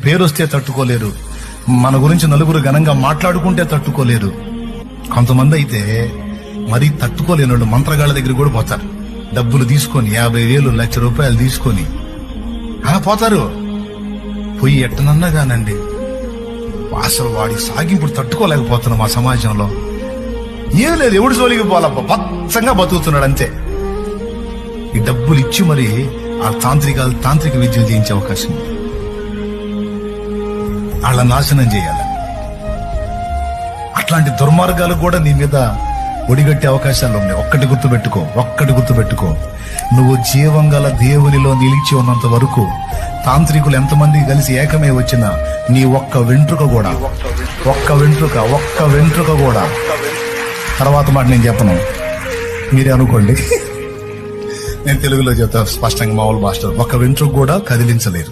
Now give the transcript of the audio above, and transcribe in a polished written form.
పేరు వస్తే తట్టుకోలేరు, మన గురించి నలుగురు ఘనంగా మాట్లాడుకుంటే తట్టుకోలేరు. కొంతమంది అయితే మరీ తట్టుకోలేని వాళ్ళు మంత్రగాళ్ళ దగ్గర కూడా పోతారు. డబ్బులు తీసుకొని 50,000 1,00,000 రూపాయలు తీసుకొని పోతారు. పోయి ఎట్టనన్నా కానండి, అసలు వాడి సాగింపుడు తట్టుకోలేకపోతున్నాం మా సమాజంలో. ఏం లేదు, ఎవడు జోలికి పోవాలప్ప, పచ్చంగా బతుకుతున్నాడు అంతే. ఈ డబ్బులు ఇచ్చి మరి ఆ తాంత్రిక విద్యలు చేయించే అవకాశం, వాళ్ళ నాశనం చేయాలి. అట్లాంటి దుర్మార్గాలు కూడా నీ మీద ఒడిగట్టే అవకాశాలు ఉన్నాయి. ఒక్కటి గుర్తుపెట్టుకో, నువ్వు జీవం గల దేవునిలో నిలిచి ఉన్నంత వరకు తాంత్రికులు ఎంతమంది కలిసి ఏకమే వచ్చినా నీ ఒక్క వెంట్రుక కూడా తర్వాత మాట నేను చెప్పను, మీరే అనుకోండి. నేను తెలుగులో చెప్తా స్పష్టంగా, మామూలు మాస్టర్, ఒక్క వెంట్రుక కూడా కదిలించలేరు.